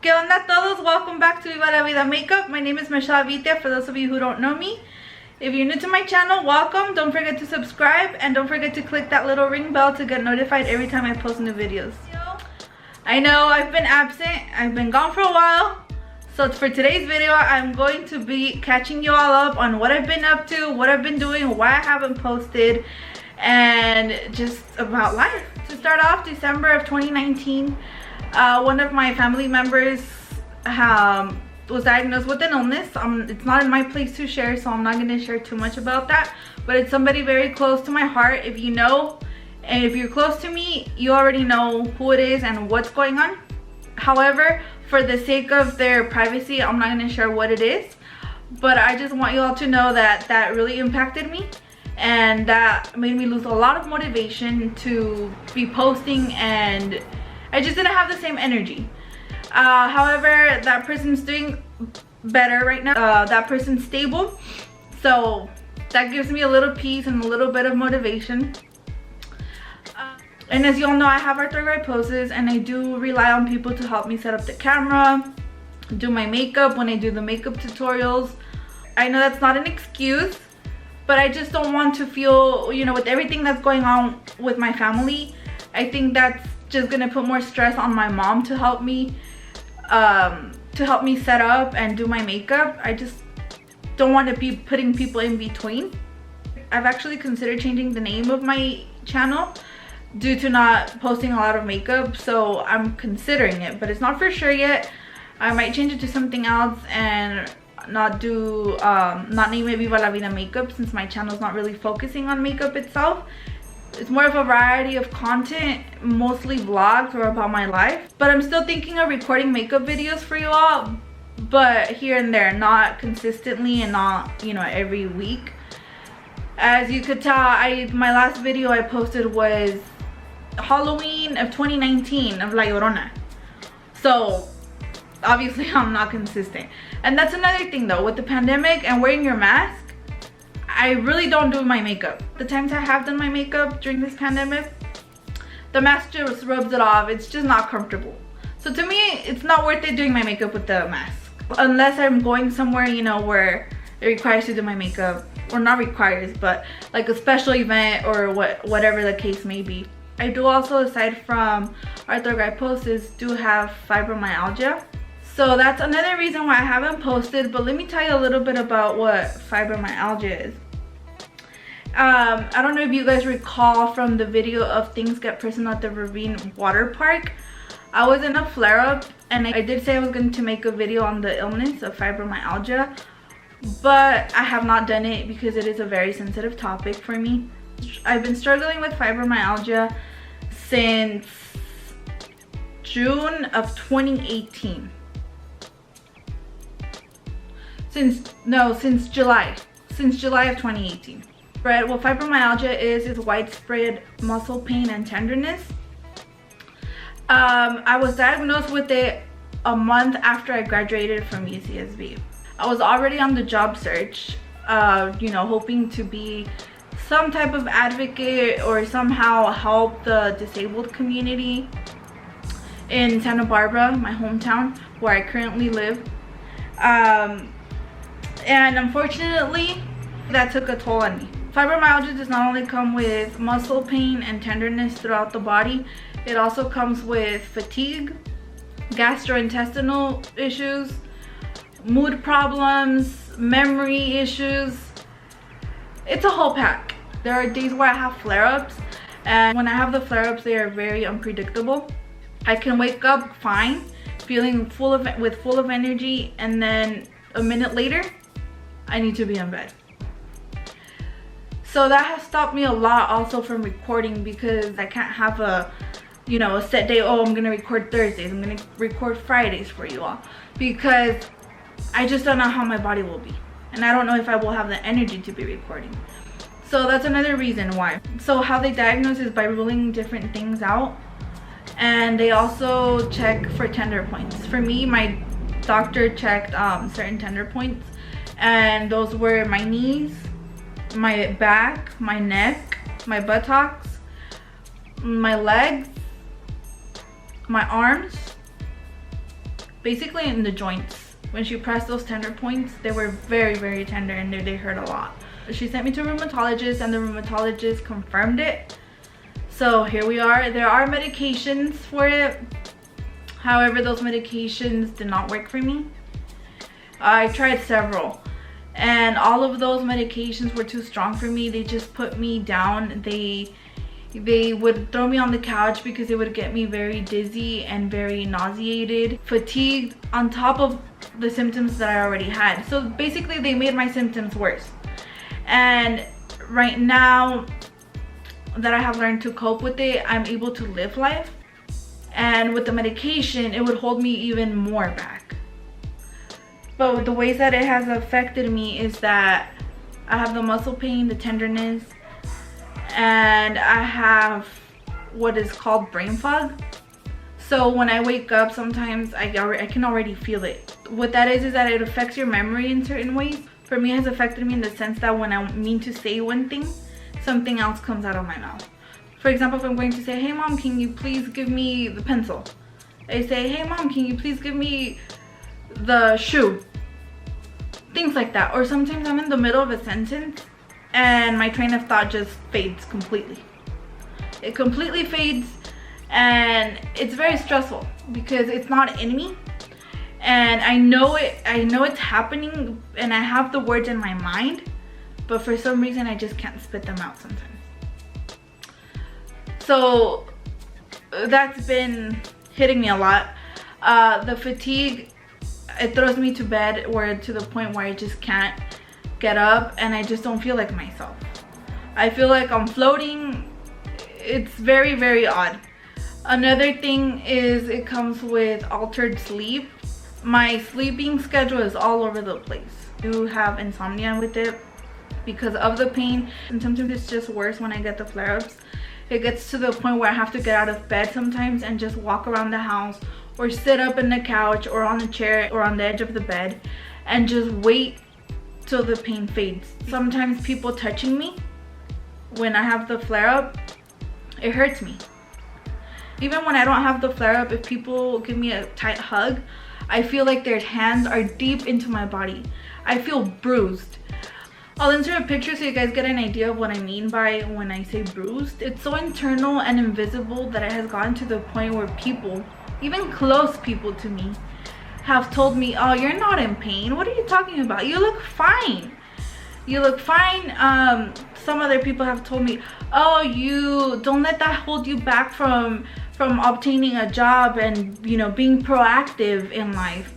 ¿Qué onda todos? Welcome back to vivalavidamakeup. My name is Michelle Vita for those of you who don't know me. If you're new to my channel, welcome. Don't forget to subscribe and don't forget to click that little ring bell to get notified every time I post new videos. I know I've been absent. I've been gone for a while. So for today's video, I'm going to be catching you all up on what I've been up to, what I've been doing, why I haven't posted, and just about life. To start off, December of 2019, one of my family members was diagnosed with an illness. It's not in my place to share, so I'm not going to share too much about that, but it's somebody very close to my heart. If you know, and if you're close to me, you already know who it is and what's going on. However, for the sake of their privacy, I'm not going to share what it is, but I just want you all to know that that really impacted me, and that made me lose a lot of motivation to be posting, and I just didn't have the same energy. However, that person's doing better right now. That person's stable, so that gives me a little peace and a little bit of motivation. And as you all know, I have arthritis poses, and I do rely on people to help me set up the camera, do my makeup when I do the makeup tutorials. I know that's not an excuse, but I just don't want to feel, you know, with everything that's going on with my family, I think that's just gonna put more stress on my mom to help me set up and do my makeup. I just don't want to be putting people in between. I've actually considered changing the name of my channel due to not posting a lot of makeup, so I'm considering it, but it's not for sure yet. I might change it to something else and not name it Viva La Vida Makeup, since my channel is not really focusing on makeup itself. It's more of a variety of content, mostly vlogs or about my life. But I'm still thinking of recording makeup videos for you all, but here and there, not consistently and not, you know, every week. As you could tell, my last video I posted was Halloween of 2019 of La Llorona. So obviously I'm not consistent. And that's another thing though, with the pandemic and wearing your mask, I really don't do my makeup. The times I have done my makeup during this pandemic, the mask just rubs it off. It's just not comfortable. So to me, it's not worth it doing my makeup with the mask. Unless I'm going somewhere, you know, where it requires to do my makeup. Or not requires, but like a special event or whatever the case may be. I do also, aside from arthritis, do have fibromyalgia. So that's another reason why I haven't posted, but let me tell you a little bit about what fibromyalgia is. I don't know if you guys recall from the video of Things Get Personal at the Ravine Water Park. I was in a flare-up, and I did say I was going to make a video on the illness of fibromyalgia, but I have not done it because it is a very sensitive topic for me. I've been struggling with fibromyalgia since June of 2018. Since July of 2018. Right, what fibromyalgia is widespread muscle pain and tenderness. I was diagnosed with it a month after I graduated from UCSB. I was already on the job search, you know, hoping to be some type of advocate or somehow help the disabled community in Santa Barbara, my hometown, where I currently live. And unfortunately, that took a toll on me. Fibromyalgia does not only come with muscle pain and tenderness throughout the body, it also comes with fatigue, gastrointestinal issues, mood problems, memory issues. It's a whole pack. There are days where I have flare-ups, and when I have the flare-ups, they are very unpredictable. I can wake up fine, feeling full of energy, and then a minute later, I need to be in bed. So that has stopped me a lot also from recording, because I can't have a set day. Oh, I'm gonna record Thursdays, I'm gonna record Fridays for you all, because I just don't know how my body will be, and I don't know if I will have the energy to be recording. So that's another reason why. So how they diagnose is by ruling different things out, and they also check for tender points. For me, my doctor checked certain tender points, and those were my knees, my back, my neck, my buttocks, my legs, my arms, basically in the joints. When she pressed those tender points, they were very, very tender and they hurt a lot. She sent me to a rheumatologist and the rheumatologist confirmed it. So here we are. There are medications for it. However, those medications did not work for me. I tried several and all of those medications were too strong for me. They just put me down. They would throw me on the couch because it would get me very dizzy and very nauseated, fatigued, on top of the symptoms that I already had. So basically they made my symptoms worse. And right now that I have learned to cope with it, I'm able to live life. And with the medication, it would hold me even more back. But the ways that it has affected me is that I have the muscle pain, the tenderness, and I have what is called brain fog. So when I wake up, sometimes I can already feel it. What that is that it affects your memory in certain ways. For me, it has affected me in the sense that when I mean to say one thing, something else comes out of my mouth. For example, if I'm going to say, hey mom, can you please give me the pencil? I say, hey mom, can you please give me the shoe? Things like that. Or sometimes I'm in the middle of a sentence and my train of thought just fades completely. It completely fades and it's very stressful because it's not in me. And I know it's happening and I have the words in my mind, but for some reason I just can't spit them out sometimes. So that's been hitting me a lot. The fatigue, it throws me to bed to the point where I just can't get up and I just don't feel like myself. I feel like I'm floating. It's very, very odd. Another thing is it comes with altered sleep. My sleeping schedule is all over the place. I do have insomnia with it because of the pain, and sometimes it's just worse when I get the flare-ups. It gets to the point where I have to get out of bed sometimes and just walk around the house or sit up in the couch or on the chair or on the edge of the bed and just wait till the pain fades. Sometimes people touching me when I have the flare-up, it hurts me. Even when I don't have the flare-up, if people give me a tight hug, I feel like their hands are deep into my body. I feel bruised. I'll insert a picture so you guys get an idea of what I mean by when I say bruised. It's so internal and invisible that it has gotten to the point where people, even close people to me, have told me, oh, you're not in pain. What are you talking about? You look fine. You look fine. Some other people have told me, oh, you don't let that hold you back from obtaining a job and, you know, being proactive in life.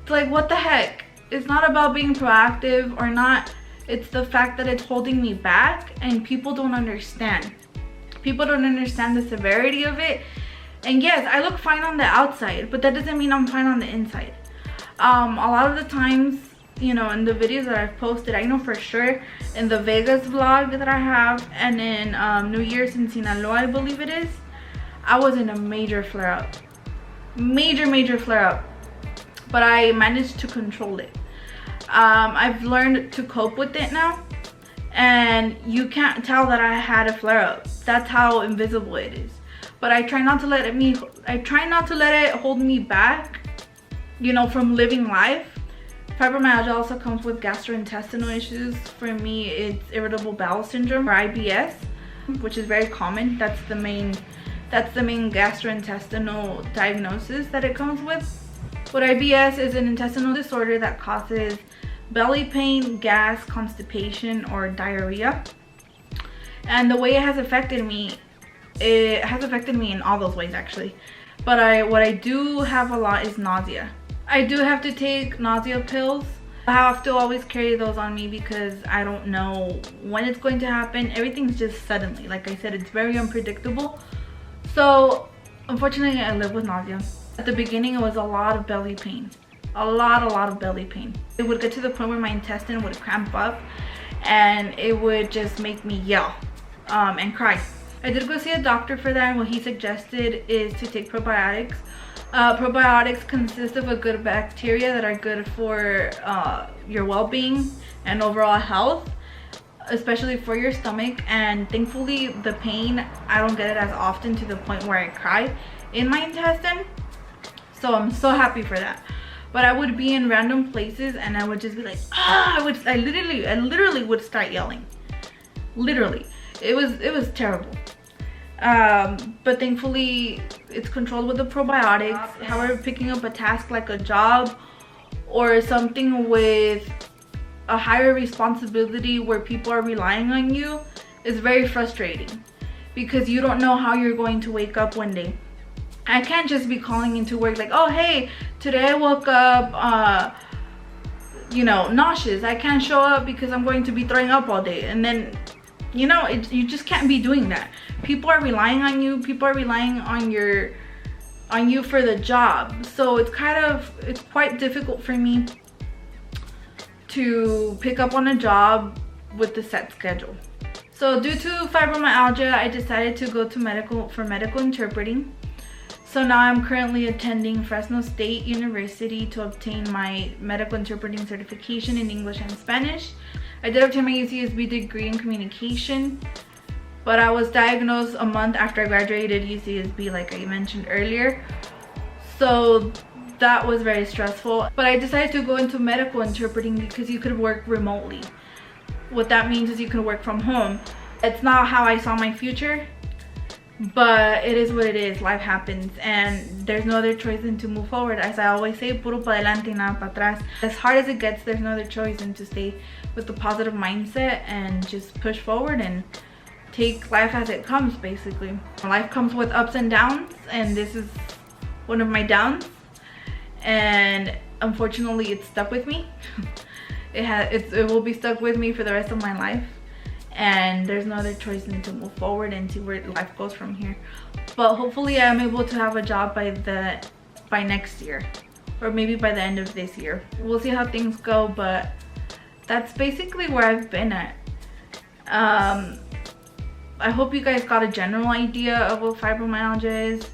It's like, what the heck? It's not about being proactive or not. It's the fact that it's holding me back and people don't understand. People don't understand the severity of it. And yes, I look fine on the outside, but that doesn't mean I'm fine on the inside. A lot of the times, you know, in the videos that I've posted, I know for sure in the Vegas vlog that I have and in New Year's in Sinaloa, I believe it is, I was in a major flare-up. Major flare-up. But I managed to control it. I've learned to cope with it now. And you can't tell that I had a flare-up. That's how invisible it is. But I try not to let it hold me back, you know, from living life. Fibromyalgia also comes with gastrointestinal issues. For me, it's irritable bowel syndrome, or IBS, which is very common. That's the main gastrointestinal diagnosis that it comes with. But IBS is an intestinal disorder that causes belly pain, gas, constipation, or diarrhea. And the way it has affected me, it has affected me in all those ways actually. But what I do have a lot is nausea. I do have to take nausea pills. I have to always carry those on me because I don't know when it's going to happen. Everything's just suddenly. Like I said, it's very unpredictable. So unfortunately, I live with nausea. At the beginning, it was a lot of belly pain. A lot of belly pain. It would get to the point where my intestine would cramp up and it would just make me yell and cry. I did go see a doctor for that, and what he suggested is to take probiotics. Probiotics consist of a good bacteria that are good for your well-being and overall health, especially for your stomach. And thankfully the pain, I don't get it as often to the point where I cry in my intestine. So I'm so happy for that. But I would be in random places and I would just be like, I literally would start yelling. Literally. It was terrible. But thankfully it's controlled with the probiotics. However, picking up a task like a job or something with a higher responsibility where people are relying on you is very frustrating, because you don't know how you're going to wake up one day. I can't just be calling into work like, oh hey, today I woke up you know, nauseous. I can't show up because I'm going to be throwing up all day. And then, you know, you just can't be doing that. People are relying on you. People are relying on you for the job. So it's quite difficult for me to pick up on a job with the set schedule. So due to fibromyalgia, I decided to go to medical interpreting. So now I'm currently attending Fresno State University to obtain my medical interpreting certification in English and Spanish. I did obtain my UCSB degree in communication, but I was diagnosed a month after I graduated UCSB, like I mentioned earlier. So that was very stressful. But I decided to go into medical interpreting because you could work remotely. What that means is you can work from home. It's not how I saw my future, but it is what it is. Life happens and there's no other choice than to move forward. As I always say, puro pa adelante, nada pa atrás. As hard as it gets, there's no other choice than to stay with the positive mindset and just push forward and take life as it comes, basically. Life comes with ups and downs, and this is one of my downs, and unfortunately it's stuck with me. It will be stuck with me for the rest of my life, and there's no other choice than to move forward and see where life goes from here. But hopefully I'm able to have a job by next year, or maybe by the end of this year. We'll see how things go, but that's basically where I've been at. I hope you guys got a general idea of what fibromyalgia is,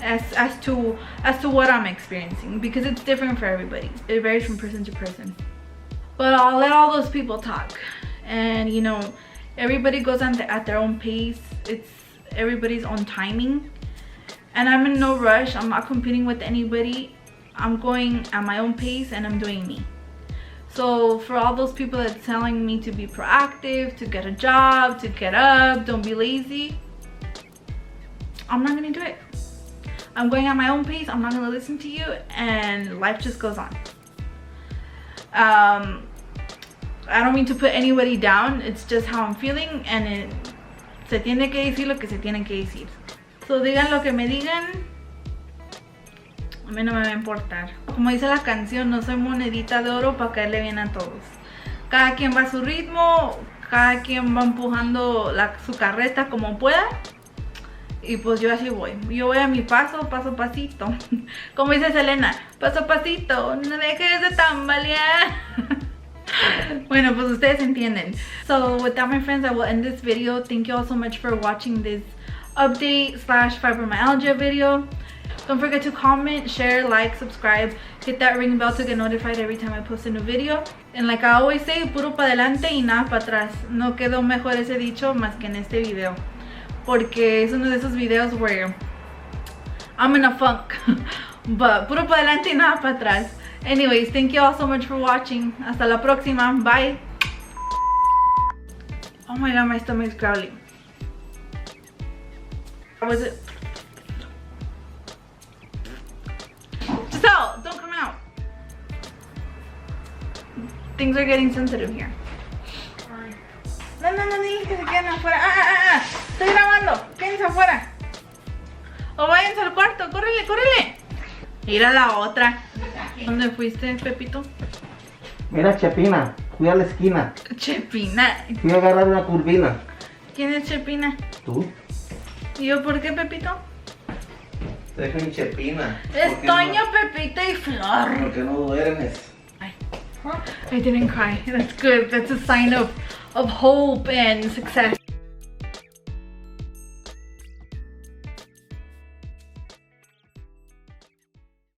as to what I'm experiencing, because it's different for everybody. It varies from person to person. But I'll let all those people talk. And you know, everybody goes on at their own pace. It's everybody's own timing, and I'm in no rush. I'm not competing with anybody. I'm going at my own pace and I'm doing me. So for all those people that's telling me to be proactive, to get a job, to get up, don't be lazy, I'm not gonna do it. I'm going at my own pace. I'm not gonna listen to you, and life just goes on. I don't mean to put anybody down. It's just how I'm feeling, and se tiene que decir lo que se tiene que decir. So digan lo que me digan, a mí no me va a importar. Como dice la canción, no soy monedita de oro para caerle bien a todos. Cada quien va a su ritmo, cada quien va empujando su carreta como pueda. Y pues yo así voy. Yo voy a mi paso, paso pasito. Como dice Selena, paso pasito, no dejes de tambalear. Bueno, pues ustedes entienden. So with that, my friends, I will end this video. Thank you all so much for watching this update / fibromyalgia video. Don't forget to comment, share, like, subscribe, hit that ring bell to get notified every time I post a new video. And like I always say, puro pa adelante y nada pa atrás. No quedó mejor ese dicho más que en este video, porque es uno de esos videos where I'm in a funk. But puro pa adelante y nada pa atrás. Anyways, thank you all so much for watching. Hasta la próxima. Bye. Oh my god, my stomach's growling. How was it? Giselle, don't come out. Things are getting sensitive here. No, que se queden afuera. Estoy grabando. Quédense afuera. O váyanse al cuarto. Córrele. Mira la otra. ¿Dónde fuiste, Pepito? Mira, Chepina, fui a la esquina. Chepina. Fui a agarrar una curvina. ¿Quién es Chepina? ¿Tú? ¿Y yo por qué, Pepito? Te dejo en Chepina. Es Toño, no? Pepita y Flor. ¿Por qué no duermes? I didn't cry. That's good. That's a sign of hope and success.